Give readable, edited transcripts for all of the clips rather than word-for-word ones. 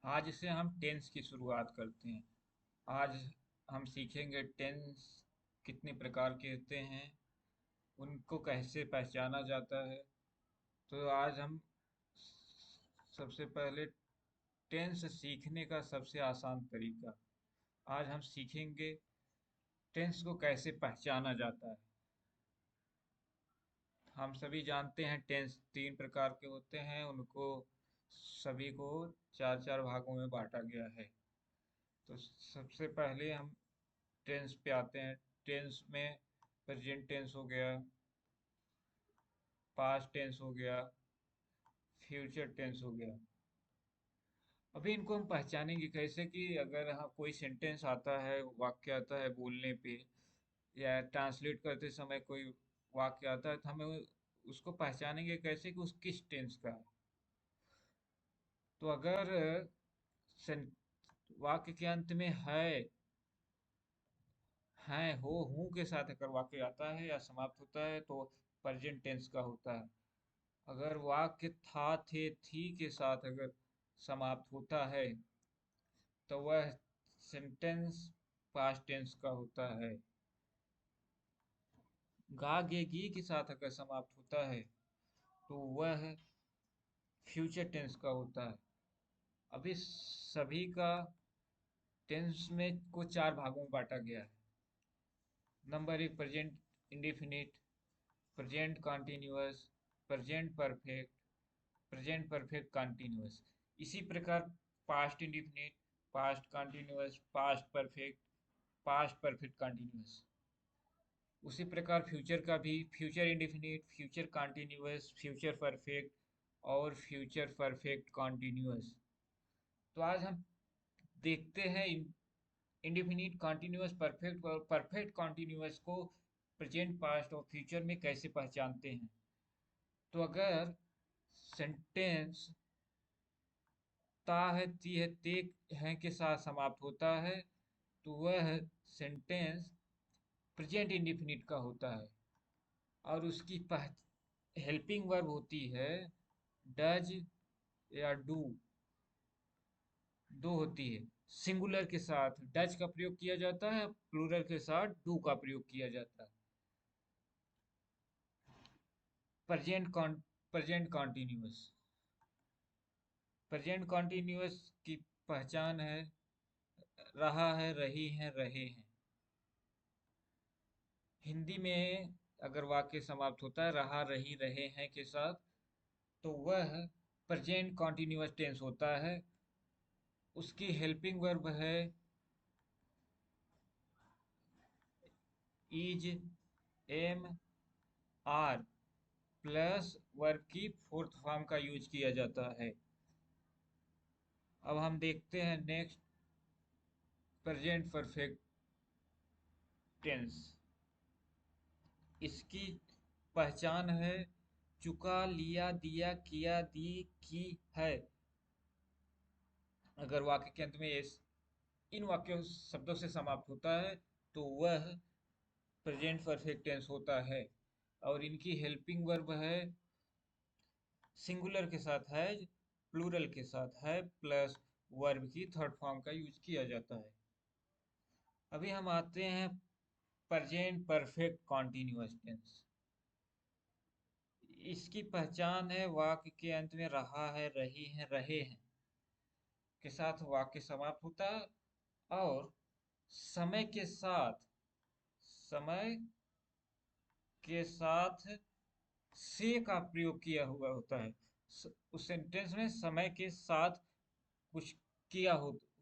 आज से हम टेंस की शुरुआत करते हैं। आज हम सीखेंगे टेंस कितने प्रकार के होते हैं, उनको कैसे पहचाना जाता है। तो आज हम सबसे पहले टेंस सीखने का सबसे आसान तरीका, आज हम सीखेंगे टेंस को कैसे पहचाना जाता है। हम सभी जानते हैं टेंस तीन प्रकार के होते हैं, उनको सभी को चार चार भागों में बांटा गया है। तो सबसे पहले हम टेंस पे आते हैं। टेंस में प्रेजेंट टेंस हो गया, पास्ट टेंस हो गया, फ्यूचर टेंस हो गया। अभी इनको हम पहचानेंगे कैसे कि अगर हाँ कोई सेंटेंस आता है, वाक्य आता है बोलने पे या ट्रांसलेट करते समय कोई वाक्य आता है, तो हमें उसको पहचानेंगे कैसे कि उस किस टेंस का है। तो अगर सें- वाक्य के अंत में है हो हूँ के साथ अगर वाक्य आता है या समाप्त होता है तो प्रेजेंट टेंस का होता है। अगर वाक्य था थे थी के साथ अगर समाप्त होता है तो वह सेंटेंस पास्ट टेंस का होता है। गा गे गी के साथ अगर समाप्त होता है तो वह फ्यूचर टेंस का होता है। अभी सभी का टेंस में को चार भागों में बांटा गया है। नंबर एक present indefinite, present continuous, present perfect, present perfect continuous. इसी प्रकार past indefinite, past continuous, past perfect, past perfect continuous. उसी प्रकार फ्यूचर का भी future indefinite, future continuous, future perfect और फ्यूचर परफेक्ट कॉन्टिन्यूअस। तो आज हम देखते हैं इंडिफिनिट, कॉन्टिन्यूअस, परफेक्ट और परफेक्ट कॉन्टिन्यूअस को प्रेजेंट, पास्ट और फ्यूचर में कैसे पहचानते हैं। तो अगर सेंटेंस ता है ती है ते हैं के साथ समाप्त होता है तो वह सेंटेंस प्रेजेंट इंडिफिनिट का होता है। और उसकी हेल्पिंग वर्ब होती है डज या डू, दो होती है। सिंगुलर के साथ डज का प्रयोग किया जाता है, प्लूरल के साथ डू का प्रयोग किया जाता है। Present present continuous, present continuous की पहचान है रहा है, रही है, रहे हैं। हिंदी में अगर वाक्य समाप्त होता है रहा, रही, रहे हैं के साथ तो वह प्रेजेंट कॉन्टिन्यूअस टेंस होता है। उसकी हेल्पिंग वर्ब है is, am, are plus verb की फोर्थ फॉर्म का यूज किया जाता है। अब हम देखते हैं नेक्स्ट प्रेजेंट परफेक्ट टेंस। इसकी पहचान है चुका, लिया, दिया, किया, दी, की है। अगर वाक्य के अंत में इन वाक्यों शब्दों से समाप्त होता है तो वह प्रेजेंट परफेक्ट टेंस होता है। और इनकी हेल्पिंग वर्ब है सिंगुलर के साथ है, प्लूरल के साथ है प्लस वर्ब की थर्ड फॉर्म का यूज किया जाता है। अभी हम आते हैं प्रेजेंट परफेक्ट कॉन्टिन्यूअस टेंस। इसकी पहचान है वाक्य के अंत में रहा है, रही है, रहे हैं के साथ वाक्य समाप्त होता है और समय के साथ, समय के साथ से का प्रयोग किया हुआ होता है। उस सेंटेंस में समय के साथ कुछ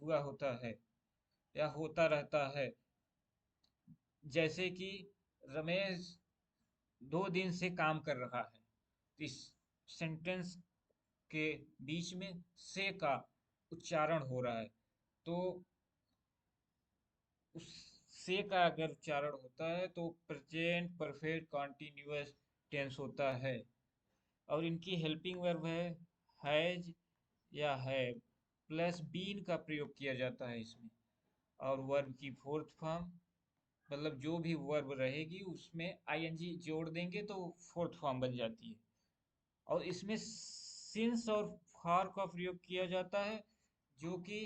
हुआ होता है या होता रहता है। जैसे कि रमेश 2 दिन से काम कर रहा है, तो इस सेंटेंस के बीच में से का उच्चारण हो रहा है। तो उस से का अगर उच्चारण होता है तो प्रेजेंट परफेक्ट कॉन्टिन्यूअस टेंस होता है। और इनकी हेल्पिंग वर्ब है हैज या है प्लस बीन का प्रयोग किया जाता है इसमें। और वर्ब की फोर्थ फॉर्म, मतलब जो भी वर्ब रहेगी उसमें आईएनजी जोड़ देंगे तो फोर्थ फॉर्म बन जाती है। और इसमें सिंस और फॉर का प्रयोग किया जाता है जो कि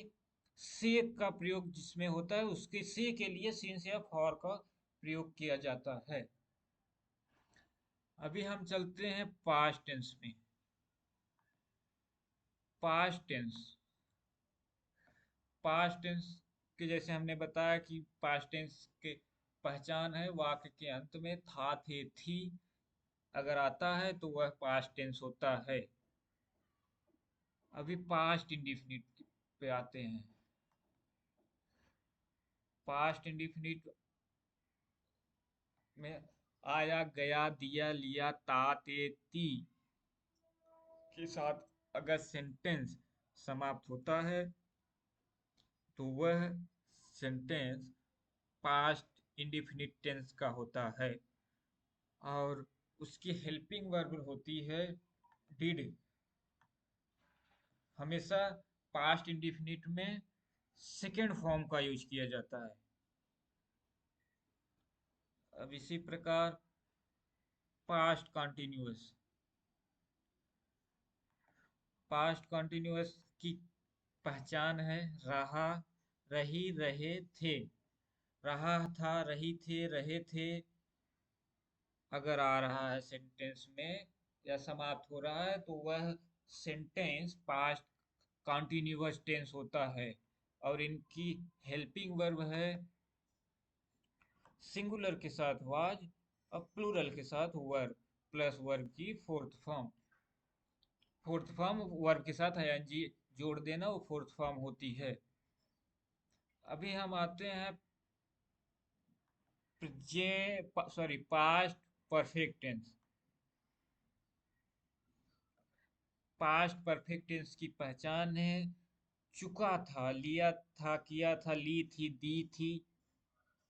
से का प्रयोग जिसमें होता है, उसके से के लिए सिंस या फॉर का प्रयोग किया जाता है। अभी हम चलते हैं पास्ट टेंस में। पास्ट टेंस, पास्ट टेंस के जैसे हमने बताया कि पास्ट टेंस के पहचान है वाक्य के अंत में था, थे, थी अगर आता है तो वह पास्ट टेंस होता है। अभी पास्ट इंडिफिनिट पे आते हैं। पास्ट इंडिफिनिट में आया, गया, दिया, लिया, ता, ते, ती के साथ अगर सेंटेंस समाप्त होता है तो वह सेंटेंस पास्ट इंडिफिनिट टेंस का होता है। और उसकी हेल्पिंग वर्ब होती है डिड। हमेशा पास्ट इंडिफिनिट में सेकेंड फॉर्म का यूज किया जाता है। अब इसी प्रकार पास्ट कॉन्टिन्यूअस, पास्ट कॉन्टिन्यूअस की पहचान है रहा, रही, रहे, थे। रहा था, रही थी, रहे थे अगर आ रहा है सेंटेंस में या समाप्त हो रहा है तो वह सेंटेंस पास्ट कॉन्टिन्यूअस टेंस होता है। और इनकी हेल्पिंग वर्ब है सिंगुलर के साथ वाज और प्लूरल के साथ वर प्लस वर्ब की fourth form. Fourth form verb के साथ आईएनजी जोड़ देना, वो फोर्थ फॉर्म होती है। अभी हम आते हैं past perfect tense. Past perfect tense की पहचान है चुका था, लिया था, किया था, ली थी, दी थी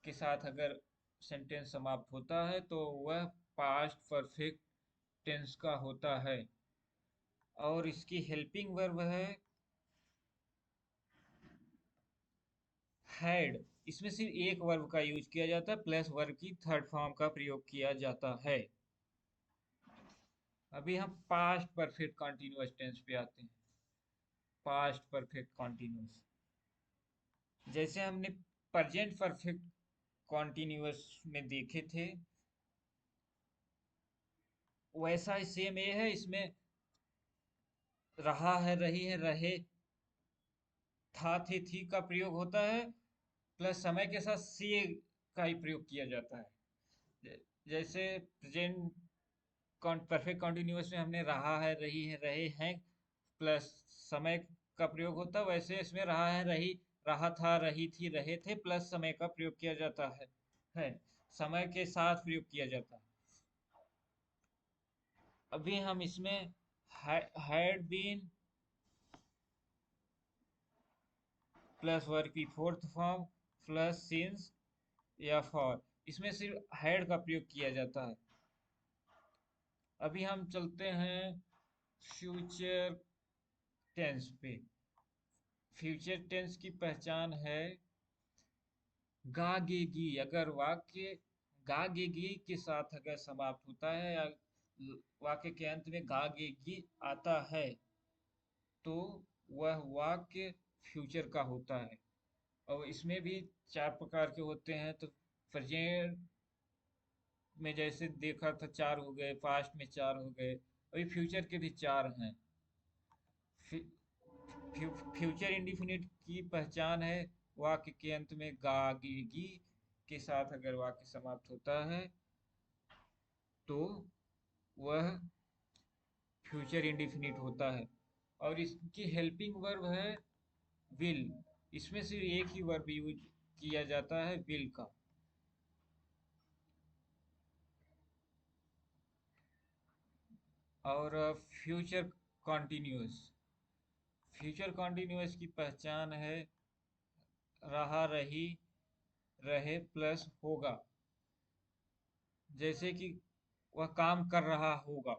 के साथ अगर सेंटेंस समाप्त होता है तो वह पास्ट परफेक्ट टेंस का होता है। और इसकी हेल्पिंग वर्ब है हैड। इसमें सिर्फ एक वर्ब का यूज किया जाता है, प्लस वर्ब की थर्ड फॉर्म का प्रयोग किया जाता है। अभी हम पास्ट परफेक्ट कॉन्टिन्यूअस टेंस पे आते हैं। पास्ट परफेक्ट कॉन्टिन्यूअस, जैसे हमने प्रेजेंट परफेक्ट कॉन्टिन्यूअस में देखे थे वैसा ही सेम ये है। इसमें रहा है, रही है, रहे, था, थे, थी का प्रयोग होता है, प्लस समय के साथ से का ही प्रयोग किया जाता है। जैसे प्रेजेंट परफेक्ट कॉन्टिन्यूअस में हमने रहा है, रही है, रहे हैं प्लस समय का प्रयोग होता है, वैसे इसमें रहा है, रही, रहा था, रही थी, रहे थे प्लस समय का प्रयोग किया जाता है समय के साथ प्रयोग किया जाता है। अभी हम इसमें हैड बीन प्लस वर्ब की फोर्थ फॉर्म प्लस सिंस या फॉर, इसमें सिर्फ हैड का प्रयोग किया जाता है। अभी हम चलते हैं फ्यूचर टेंस पे। फ्यूचर टेंस की पहचान है गागेगी। अगर वाक्य गागेगी के साथ अगर समाप्त होता है या वाक्य के अंत में गागेगी आता है तो वह वाक्य फ्यूचर का होता है। और इसमें भी चार प्रकार के होते हैं। तो प्रेजेंट में जैसे देखा था चार हो गए, पास्ट में चार हो गए, अभी फ्यूचर के भी चार हैं। फ्यूचर इंडिफिनिट की पहचान है वाक्य के अंत में गागेगी के साथ अगर वाक्य समाप्त होता है तो वह फ्यूचर इंडिफिनिट होता है। और इसकी हेल्पिंग वर्ब है विल। इसमें सिर्फ एक ही वर्ब यूज किया जाता है, विल का। और फ्यूचर कॉन्टिन्यूअस, फ्यूचर कॉन्टिन्यूअस की पहचान है रहा, रही, रहे प्लस होगा। जैसे कि वह काम कर रहा होगा,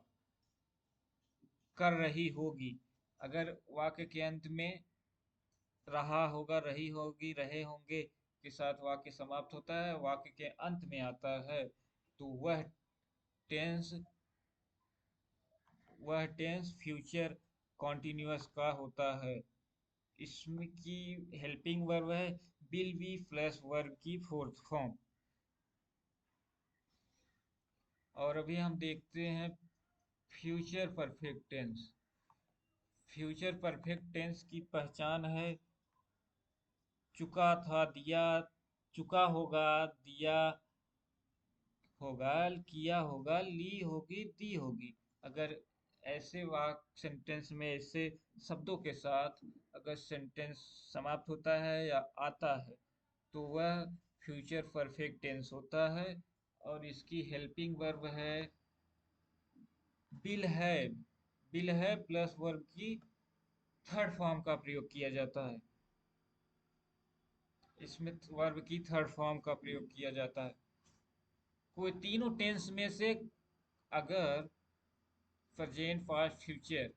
कर रही होगी। अगर वाक्य के अंत में रहा होगा, रही होगी, रहे होंगे के साथ वाक्य समाप्त होता है, वाक्य के अंत में आता है तो टेंस वह टेंस फ्यूचर कॉन्टिन्यूअस का होता है। इसमें की हेल्पिंग वर्ब है विल बी प्लस वर्ब की फोर्थ फॉर्म। और अभी हम देखते हैं future perfect tense. Future perfect tense की पहचान है चुका था, दिया, चुका होगा, दिया होगा, किया होगा, ली होगी, दी होगी। अगर ऐसे वाक्य सेंटेंस में ऐसे शब्दों के साथ अगर सेंटेंस समाप्त होता है या आता है तो वह फ्यूचर परफेक्ट टेंस होता है। और इसकी हेल्पिंग वर्ब है बिल है। बिल है प्लस वर्ब की थर्ड फॉर्म का प्रयोग किया जाता है। इसमें वर्ब की थर्ड फॉर्म का प्रयोग किया जाता है। कोई तीनों टेंस में से अगर प्रेजेंट, पास्ट, फ्यूचर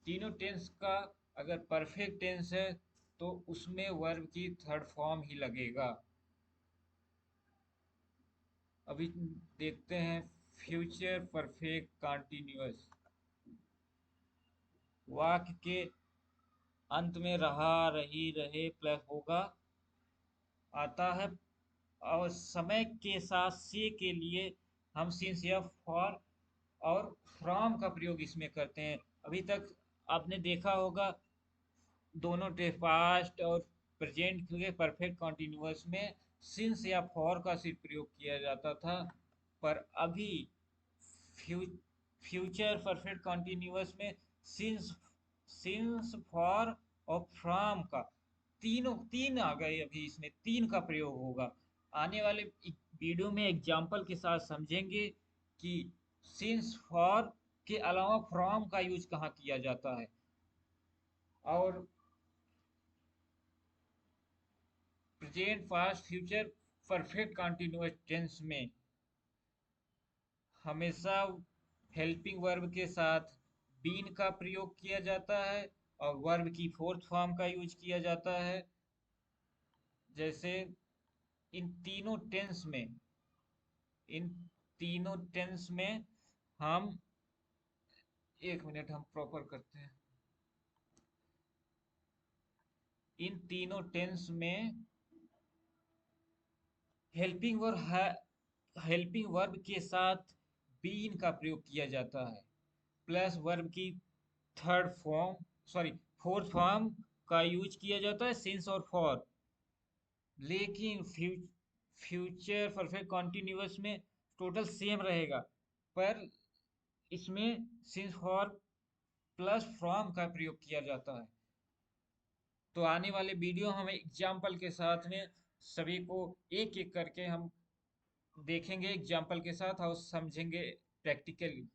तीनों टेंस का अगर परफेक्ट टेंस है तो उसमें वर्ब की थर्ड फॉर्म ही लगेगा। अभी देखते हैं फ्यूचर परफेक्ट कंटीन्यूअस। वाक्य के अंत में रहा, रही, रहे प्लस होगा आता है। और समय के साथ से के लिए हम सिंस या फॉर और फ्रॉम का प्रयोग इसमें करते हैं। अभी तक आपने देखा होगा दोनों पास्ट और प्रेजेंट के परफेक्ट कॉन्टिन्यूअस में सिंस या फॉर का सिर्फ प्रयोग किया जाता था। पर अभी फ्यू, फ्यूचर परफेक्ट कॉन्टिन्यूअस में सिंस, फॉर और फ्रॉम का तीन आ गए। अभी इसमें तीन का प्रयोग होगा। आने वाले वीडियो में एग्जाम्पल के साथ समझेंगे कि सिंस, फॉर के अलावा फ्रॉम का यूज कहाँ किया जाता है। और present, past, future perfect continuous tense में हमेशा हेल्पिंग वर्ब के साथ बीन का प्रयोग किया जाता है और वर्ब की फोर्थ फॉर्म का यूज किया जाता है। जैसे इन तीनों टेंस में इन तीनों टेंस में हम एक मिनट हम प्रॉपर करते हैं। इन तीनों टेंस में हेल्पिंग वर्ब के साथ बीन का प्रयोग किया जाता है प्लस वर्ब की third form, sorry fourth form का यूज किया जाता है सिंस और फॉर। लेकिन फ्यूचर परफेक्ट कॉन्टिन्यूअस में टोटल सेम रहेगा पर इसमें सिंस फॉर प्लस फ्रॉम का प्रयोग किया जाता है। तो आने वाले वीडियो हम एग्जाम्पल के साथ में सभी को एक एक करके हम देखेंगे एग्जाम्पल के साथ और समझेंगे प्रैक्टिकली।